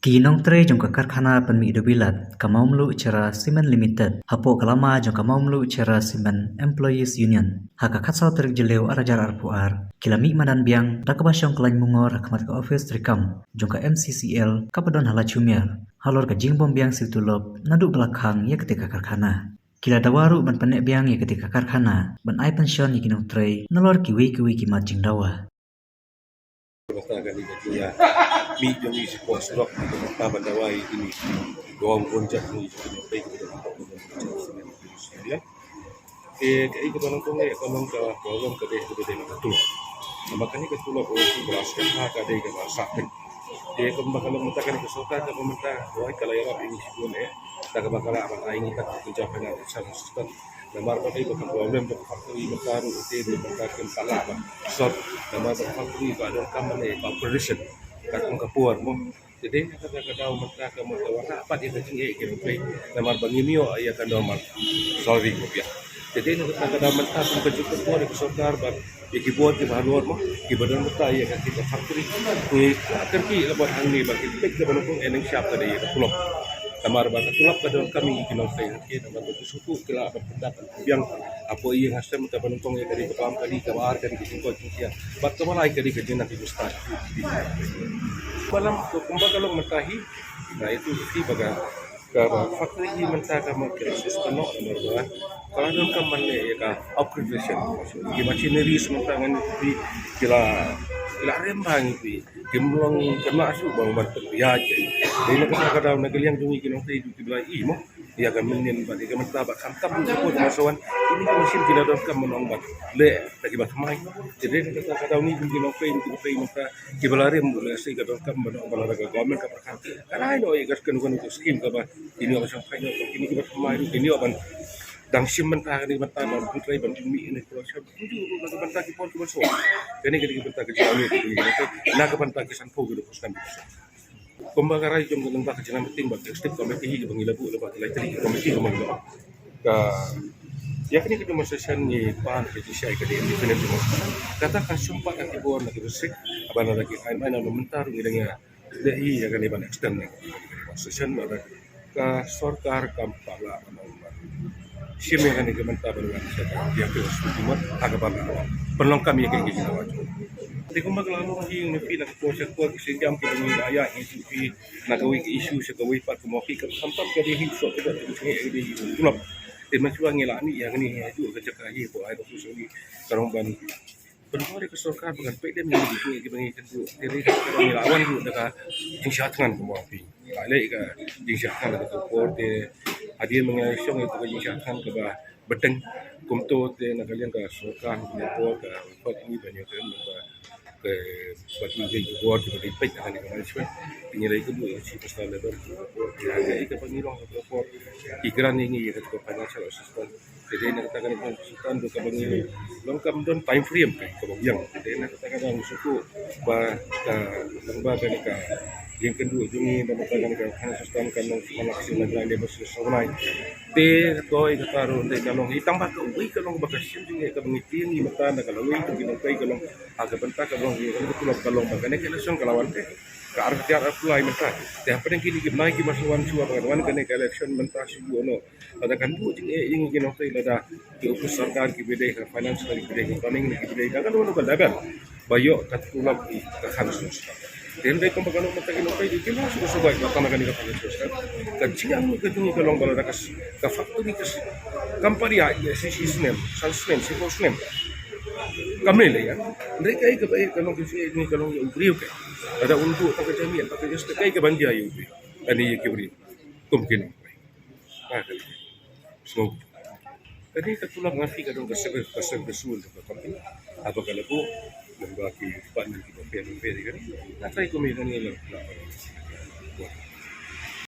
Kinong tre jong ka karkhana panmi dobilat kamaumlu cara Semen Limited hapo kalama jong kamaumlu cara Semen Employees Union haka khatsau terik jeleu arajar arpuar kilami madan biang dakabasyong kelain mungor hakmat ka office trikam jong ka MCCL kapadon hala chumiar halor ka jingbom biang situlop nadu belakang ya ketika karkhana kila dawaru ban panek biang ya ketika karkhana ban ai pension ya kinong tre nalor kiwi kimat jing dawa Basta gani dia mi yung isip ko surok dito magpapandaway ini doang konjak ni yung pay ko dia kai ko nang kung ko nang ka program ka deh ko deh tu makanya ka tulog o si beras ka ka deh ka sakit dia ko bakal mutakan ko soka ka pemerintah doy kalayara ini sibun tak bakala apa ini ka pencapaian sa sistem namar pa kayo kung problem ng factory magkaroon ito yung magkaroon pala ba so namar pa factory ka doon ka man operation kakong kapuar mo jadi nakakadaw magkaka mo tawara pa dito yung kinupay namar bangimyo ay ka daw mag sorry ko ya jadi nakakadaw magkaka kung kajutan po rin kusokar ba ikibuhat yung mahalor mo ibadon mo tayo yung kita factory akan ki labot ang ni bakit pek na ba kung eneng shop na yung kulok Tamar bata tulap ka doon kami ikinong tayo kita naman ito suku kila apa pendapat yang apa yang hasem kita penonton ya dari kepam kali kawar dari kisingkot siya bat kamalay kali kajin natin gusta malam kumbaga kalau mentahi nah itu si baga ka factory mentaka magkrisis kano nomor 2 kalau doon ka man ya ka operation di machinery sementangan itu kila rembang itu kimlong kena asu bang berterbiak jadi nakakadaw nagaliang dungi kinong tayo di bilay mo iya kan menin ba di kamata ba kantam ko masawan ini kan mesin kinadon ka manong ba le tagibat may jadi nakakadaw ni kinong tayo maka kibalari mo le say kadon ka manong balaga government ka prakati kanay no igas kan scheme ka ba ini ang siyang kayo ini kibat may ini ban dang simman ta ni mata ban putray ban mi ini production itu nagabanta ki pon kumaso kani banta ki jami ni nagabanta ki san pogo ko stan kumbaga ray jong nang baka jinam ting bak step committee hi bang ilabu lebat lay tali committee ko maglo ka ya kani kita masasan ni pan ki siya ka di definitive mo kata ka sumpa ka tibor na kibusik abana lagi ay na mentar ngidangnya dai ya kani ban extend masasan ka sarkar kampala Siyempre kan ikaw man taban nga sa diyan ko sa timot agabang perlong kami kay ginawa jo. Di ko maglalo yung napi nagpo-set ko kasi jam ko ng aya issue nagawin issue sa gawin pa kumoki ka sampam ka di hinso ka di tulap. Di man siya ngilani yang ni itu ka caka hi po ay ko susuli karong ban Penwari ke sarkar bagan pwede mo dito ibangitan ko diri ka nilawan ko naka jingsatngan ko mo pi. Alay ka jingsatngan ko porte hadir mengasyong itu kejisakan ke beteng kumto te nakalian ka sarkar ko ka pat ni banyak kan ke batu ke board ke pek akan ke management pinyerai ke dua si pasal lebar ya ke pangirong ko ikran ini ke financial assistant jadi nak katakan konsultan do ka bangi lengkap don time frame ke bagyang jadi nak katakan suku ba ka lembaga ni ka yang kedua jungi dan katakan ka sistem kan maksimal naglang dia bersesuai te toy kataro de kalong itang ba ka uwi kalong bakasyon jungi ka bangi tingi mata na kalong ito kinong kay kalong aga banta kalong yung tulog kalong bagane kelasyon kalawan te ka artiar apply mata te apa yang kini gimana ki masuan suwa kawan kane election menta sibu no ada kan bu yung kinong kay lada ki upus sarkar ki bede ka financial ki bede ka running ki bede ka kalong ka level bayo katulog ka kansus dan dai kumbaga no mata kinong kay di kilo subay ka na kanila kansus ka jiang ka tungi kalong balada ka factory ka company ya si sinem salesman si postman kami lah ya. Mereka ay kabayan kalong kasi ini kalong yung brio ka. Ada untuk tak kejamian, tak kejamian kay kabandia yung brio. Ani yung brio. Kumkin. Kali. So, tadi katulog nga fi kadong kasag besul ka company. Apa kala po ng baki pan ng pera kan. Natry ko may kanila.